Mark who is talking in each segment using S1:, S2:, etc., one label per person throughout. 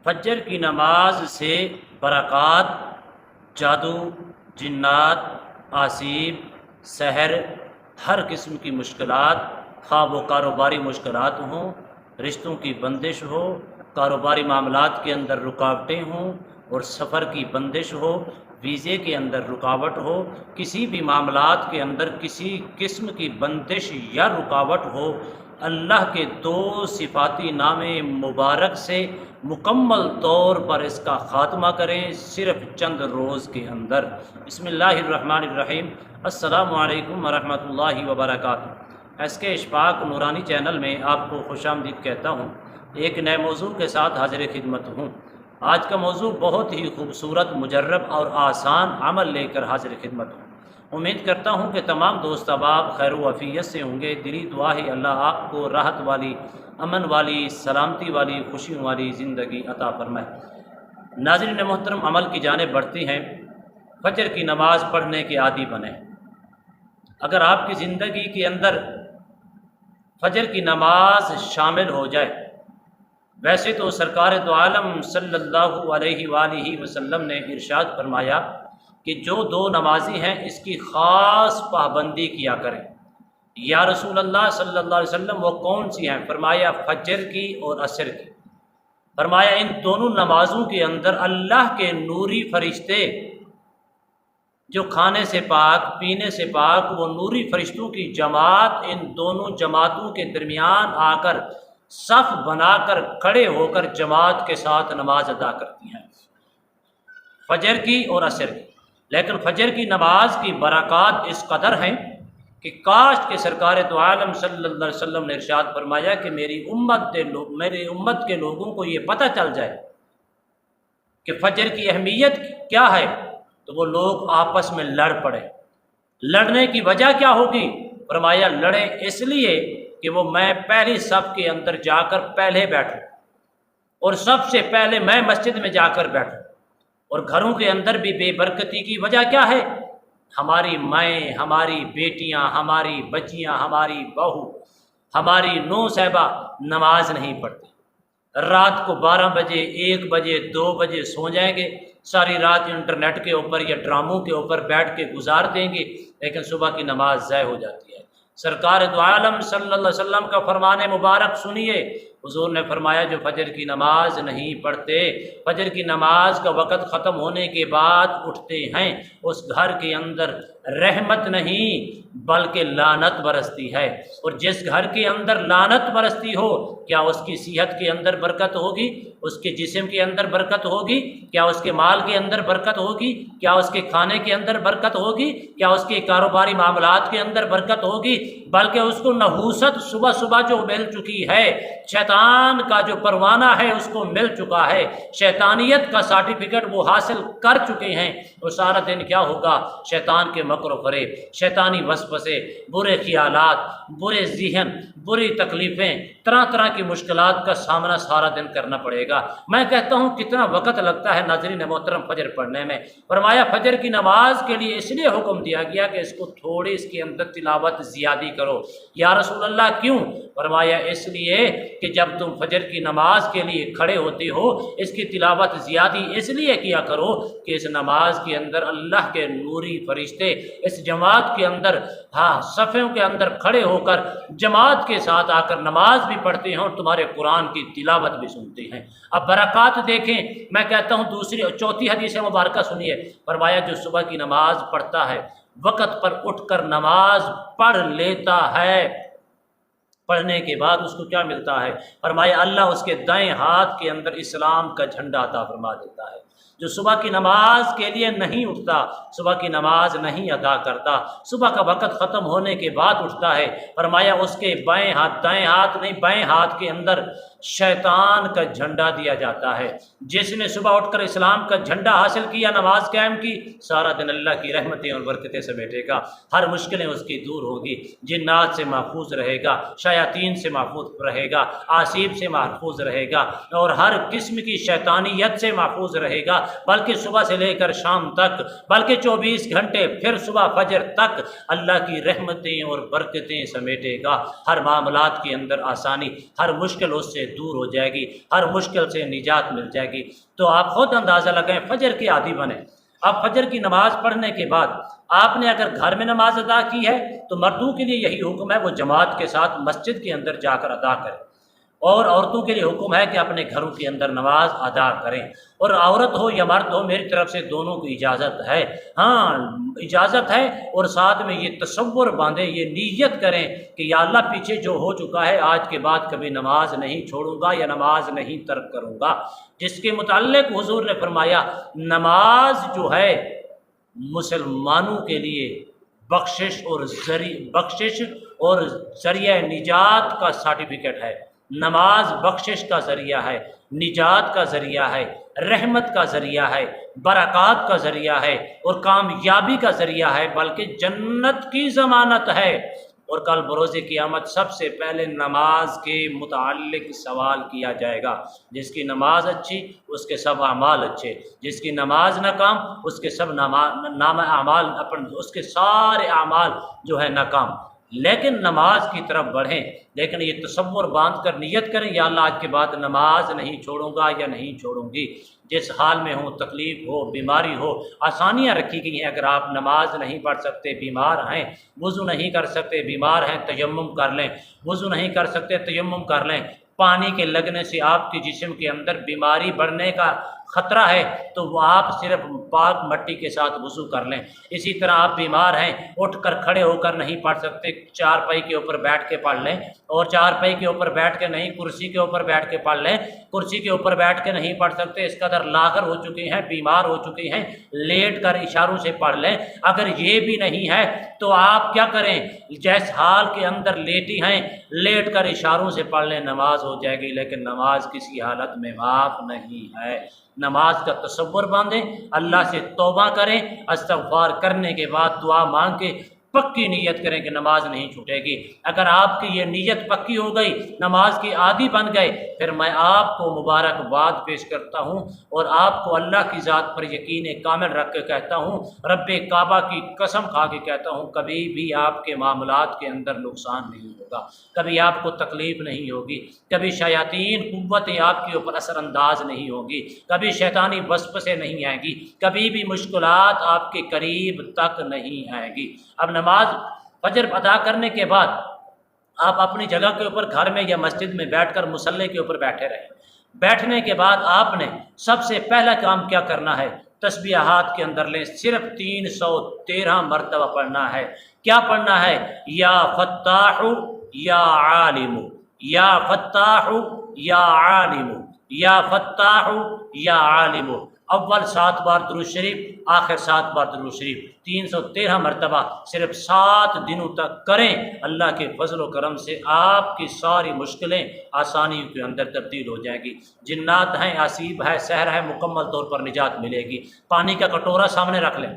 S1: فجر کی نماز سے برکات، جادو، جنات، آسیب، سحر، ہر قسم کی مشکلات، خواہ وہ کاروباری مشکلات ہوں، رشتوں کی بندش ہو، کاروباری معاملات کے اندر رکاوٹیں ہوں، اور سفر کی بندش ہو، ویزے کے اندر رکاوٹ ہو، کسی بھی معاملات کے اندر کسی قسم کی بندش یا رکاوٹ ہو، اللہ کے دو صفاتی نام مبارک سے مکمل طور پر اس کا خاتمہ کریں صرف چند روز کے اندر۔ بسم اللہ الرحمن الرحیم۔ السلام علیکم ورحمۃ اللہ وبرکاتہ۔ ایس کے اشفاق نورانی چینل میں آپ کو خوش آمدید کہتا ہوں۔ ایک نئے موضوع کے ساتھ حاضر خدمت ہوں۔ آج کا موضوع بہت ہی خوبصورت، مجرب اور آسان عمل لے کر حاضر خدمت ہوں۔ امید کرتا ہوں کہ تمام دوست احباب خیر و عافیت سے ہوں گے۔ دلی دعا ہے اللہ آپ کو راحت والی، امن والی، سلامتی والی، خوشیوں والی زندگی عطا فرمائے۔ ناظرین محترم، عمل کی جانب بڑھتی ہیں۔ فجر کی نماز پڑھنے کے عادی بنیں۔ اگر آپ کی زندگی کے اندر فجر کی نماز شامل ہو جائے، ویسے تو سرکار دو عالم صلی اللہ علیہ وآلہ وسلم نے ارشاد فرمایا کہ جو دو نمازی ہیں اس کی خاص پابندی کیا کریں۔ یا رسول اللہ صلی اللہ علیہ وسلم وہ کون سی ہیں؟ فرمایا فجر کی اور عصر کی۔ فرمایا ان دونوں نمازوں کے اندر اللہ کے نوری فرشتے جو کھانے سے پاک، پینے سے پاک، وہ نوری فرشتوں کی جماعت ان دونوں جماعتوں کے درمیان آ کر صف بنا کر کھڑے ہو کر جماعت کے ساتھ نماز ادا کرتی ہیں، فجر کی اور عصر کی۔ لیکن فجر کی نماز کی برکات اس قدر ہیں کہ کاش کہ سرکار دو عالم صلی اللہ علیہ وسلم نے ارشاد فرمایا کہ میری امت کے لوگوں کو یہ پتہ چل جائے کہ فجر کی اہمیت کیا ہے تو وہ لوگ آپس میں لڑ پڑے۔ لڑنے کی وجہ کیا ہوگی؟ فرمایا لڑیں اس لیے کہ وہ میں پہلی صف کے اندر جا کر پہلے بیٹھوں، اور سب سے پہلے میں مسجد میں جا کر بیٹھوں۔ اور گھروں کے اندر بھی بے برکتی کی وجہ کیا ہے؟ ہماری مائیں، ہماری بیٹیاں، ہماری بچیاں، ہماری بہو، ہماری نو صاحبہ نماز نہیں پڑھتی۔ رات کو 12 بجے، 1 بجے، 2 بجے سو جائیں گے، ساری رات انٹرنیٹ کے اوپر یا ڈراموں کے اوپر بیٹھ کے گزار دیں گے، لیکن صبح کی نماز ضائع ہو جاتی ہے۔ سرکار دو عالم صلی اللہ علیہ وسلم کا فرمان مبارک سنیے۔ حضور نے فرمایا جو فجر کی نماز نہیں پڑھتے، فجر کی نماز کا وقت ختم ہونے کے بعد اٹھتے ہیں، اس گھر کے اندر رحمت نہیں بلکہ لعنت برستی ہے۔ اور جس گھر کے اندر لعنت برستی ہو، کیا اس کی صحت کے اندر برکت ہوگی؟ اس کے جسم کے اندر برکت ہوگی؟ کیا اس کے مال کے اندر برکت ہوگی؟ کیا اس کے کھانے کے اندر برکت ہوگی؟ کیا اس کے کاروباری معاملات کے اندر برکت ہوگی؟ بلکہ اس کو نحوست صبح صبح جو مل چکی ہے، شیطان کا جو پروانہ ہے اس کو مل چکا ہے، شیطانیت کا سرٹیفکیٹ وہ حاصل کر چکے ہیں۔ وہ سارا دن کیا ہوگا؟ شیطان کے مکر و فریب، شیطانی وسوسے، برے خیالات، برے ذہن، بری تکلیفیں، طرح طرح کی مشکلات کا سامنا سارا دن کرنا پڑے گا۔ میں کہتا ہوں کتنا وقت لگتا ہے ناظرین محترم فجر پڑھنے میں۔ فرمایا فجر کی نماز کے لیے اس لیے حکم دیا گیا کہ اس کو تھوڑی اس کے اندر تلاوت زیادہ کرو۔ یا رسول اللہ کیوں؟ فرمایا اس لیے کہ جب تم فجر کی نماز کے لیے کھڑے ہوتے ہو، اس کی تلاوت زیادہ اس لیے کیا کرو کہ اس نماز کے اندر اللہ کے نوری فرشتے اس جماعت کے اندر صفوں کے اندر کھڑے ہو کر جماعت کے ساتھ آ کر نماز بھی پڑھتے ہیں اور تمہارے قرآن کی تلاوت بھی سنتے ہیں۔ اب برکات دیکھیں۔ میں کہتا ہوں چوتھی حدیث مبارکہ سنیے۔ فرمایا جو صبح کی نماز پڑھتا ہے، وقت پر اٹھ کر نماز پڑھ لیتا ہے، پڑھنے کے بعد اس کو کیا ملتا ہے؟ فرمایا اللہ اس کے دائیں ہاتھ کے اندر اسلام کا جھنڈا عطا فرما دیتا ہے۔ جو صبح کی نماز کے لیے نہیں اٹھتا، صبح کی نماز نہیں ادا کرتا، صبح کا وقت ختم ہونے کے بعد اٹھتا ہے، فرمایا اس کے بائیں ہاتھ، دائیں ہاتھ نہیں، بائیں ہاتھ کے اندر شیطان کا جھنڈا دیا جاتا ہے۔ جس نے صبح اٹھ کر اسلام کا جھنڈا حاصل کیا، نماز قائم کی، سارا دن اللہ کی رحمتیں اور برکتیں سے بیٹھے گا، ہر مشکلیں اس کی دور ہوگی، جنات سے محفوظ رہے گا، شیاطین سے محفوظ رہے گا، آسیب سے محفوظ رہے گا، اور ہر قسم کی شیطانیت سے محفوظ رہے گا۔ بلکہ صبح سے لے کر شام تک، بلکہ 24 گھنٹے پھر صبح فجر تک اللہ کی رحمتیں اور برکتیں سمیٹے گا۔ ہر معاملات کے اندر آسانی، ہر مشکل اس سے دور ہو جائے گی، ہر مشکل سے نجات مل جائے گی۔ تو آپ خود اندازہ لگائیں، فجر کے عادی بنیں۔ اب فجر کی نماز پڑھنے کے بعد آپ نے اگر گھر میں نماز ادا کی ہے تو مردوں کے لیے یہی حکم ہے وہ جماعت کے ساتھ مسجد کے اندر جا کر ادا کریں، اور عورتوں کے لیے حکم ہے کہ اپنے گھروں کے اندر نماز ادا کریں۔ اور عورت ہو یا مرد ہو، میری طرف سے دونوں کو اجازت ہے، ہاں اجازت ہے۔ اور ساتھ میں یہ تصور باندھیں، یہ نیت کریں کہ یا اللہ پیچھے جو ہو چکا ہے آج کے بعد کبھی نماز نہیں چھوڑوں گا یا نماز نہیں ترک کروں گا۔ جس کے متعلق حضور نے فرمایا نماز جو ہے مسلمانوں کے لیے بخشش اور ذریعہ نجات کا سرٹیفکیٹ ہے۔ نماز بخشش کا ذریعہ ہے، نجات کا ذریعہ ہے، رحمت کا ذریعہ ہے، برکات کا ذریعہ ہے، اور کامیابی کا ذریعہ ہے، بلکہ جنت کی ضمانت ہے۔ اور کل بروز قیامت سب سے پہلے نماز کے متعلق سوال کیا جائے گا۔ جس کی نماز اچھی اس کے سب اعمال اچھے، جس کی نماز ناکام اس کے سب نام اعمال اس کے سارے اعمال جو ہے ناکام۔ لیکن نماز کی طرف بڑھیں، لیکن یہ تصور باندھ کر نیت کریں یا اللہ آج کے بعد نماز نہیں چھوڑوں گا یا نہیں چھوڑوں گی۔ جس حال میں ہو، تکلیف ہو، بیماری ہو، آسانیاں رکھی گئی ہیں۔ اگر آپ نماز نہیں پڑھ سکتے، بیمار ہیں، وضو نہیں کر سکتے، بیمار ہیں، تیمم کر لیں، وضو نہیں کر سکتے تیمم کر لیں۔ پانی کے لگنے سے آپ کے جسم کے اندر بیماری بڑھنے کا خطرہ ہے تو وہ آپ صرف پاک مٹی کے ساتھ وضو کر لیں۔ اسی طرح آپ بیمار ہیں، اٹھ کر کھڑے ہو کر نہیں پڑھ سکتے، چارپائی کے اوپر بیٹھ کے پڑھ لیں، اور چارپائی کے اوپر بیٹھ کے نہیں، کرسی کے اوپر بیٹھ کے پڑھ لیں۔ کرسی کے اوپر بیٹھ کے نہیں پڑھ سکتے، اس قدر لاغر ہو چکے ہیں، بیمار ہو چکے ہیں، لیٹ کر اشاروں سے پڑھ لیں۔ اگر یہ بھی نہیں ہے تو آپ کیا کریں، جیس حال کے اندر لیٹی ہیں لیٹ کر اشاروں سے پڑھ لیں، نماز ہو جائے گی۔ لیکن نماز کسی حالت میں معاف نہیں ہے۔ نماز کا تصور باندھیں، اللہ سے توبہ کریں، استغفار کرنے کے بعد دعا مانگ کے پکی نیت کریں کہ نماز نہیں چھوٹے گی۔ اگر آپ کی یہ نیت پکی ہو گئی، نماز کی عادی بن گئے، پھر میں آپ کو مبارکباد پیش کرتا ہوں اور آپ کو اللہ کی ذات پر یقین کامل رکھ کے کہتا ہوں، رب کعبہ کی قسم کھا کے کہتا ہوں، کبھی بھی آپ کے معاملات کے اندر نقصان نہیں ہوگا، کبھی آپ کو تکلیف نہیں ہوگی، کبھی شیاطین قوتیں آپ کے اوپر اثر انداز نہیں ہوگی، کبھی شیطانی وسوسے نہیں آئیں گی، کبھی بھی مشکلات آپ کے قریب تک نہیں آئیں گی۔ اب نماز فجر ادا کرنے کے بعد آپ اپنی جگہ کے اوپر گھر میں یا مسجد میں بیٹھ کر مصلی کے اوپر بیٹھے رہیں۔ بیٹھنے کے بعد آپ نے سب سے پہلا کام کیا کرنا ہے، تسبیح ہاتھ کے اندر لیں، صرف 313 مرتبہ پڑھنا ہے۔ کیا پڑھنا ہے؟ یا فتاح یا عالم، یا فتاح یا عالم، یا فتاح یا عالم۔ اول 7 بار درود شریف، آخر 7 بار درود شریف، 313 مرتبہ صرف 7 دنوں تک کریں۔ اللہ کے فضل و کرم سے آپ کی ساری مشکلیں آسانیوں کے اندر تبدیل ہو جائیں گی۔ جنات ہیں، آسیب ہے، سحر ہے، مکمل طور پر نجات ملے گی۔ پانی کا کٹورا سامنے رکھ لیں،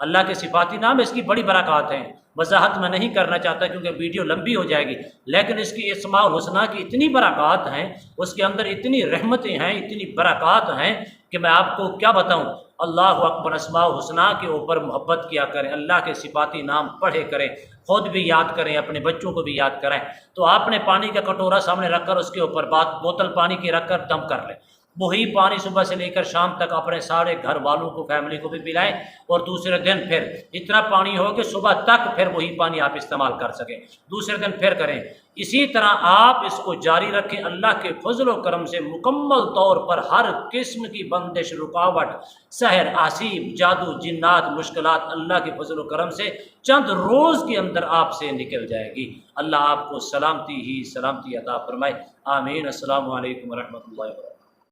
S1: اللہ کے صفاتی نام اس کی بڑی برکات ہیں، وضاحت میں نہیں کرنا چاہتا کیونکہ ویڈیو لمبی ہو جائے گی، لیکن اس کی اسماء الحسنیٰ کی اتنی برکات ہیں، اس کے اندر اتنی رحمتیں ہیں، اتنی برکات ہیں کہ میں آپ کو کیا بتاؤں۔ اللہ اکبر، اسماء الحسنیٰ کے اوپر محبت کیا کریں، اللہ کے صفاتی نام پڑھے کریں، خود بھی یاد کریں، اپنے بچوں کو بھی یاد کریں۔ تو آپ نے پانی کا کٹورا سامنے رکھ کر اس کے اوپر بوتل پانی کی رکھ کر دم کر لیں۔ وہی پانی صبح سے لے کر شام تک اپنے سارے گھر والوں کو، فیملی کو بھی پلائیں، اور دوسرے دن پھر اتنا پانی ہو کہ صبح تک پھر وہی پانی آپ استعمال کر سکیں، دوسرے دن پھر کریں۔ اسی طرح آپ اس کو جاری رکھیں۔ اللہ کے فضل و کرم سے مکمل طور پر ہر قسم کی بندش، رکاوٹ، سحر، آسیب، جادو، جنات، مشکلات اللہ کے فضل و کرم سے چند روز کے اندر آپ سے نکل جائے گی۔ اللہ آپ کو سلامتی ہی سلامتی عطا فرمائے، آمین۔ السلام علیکم ورحمۃ اللہ وبرکاتہ۔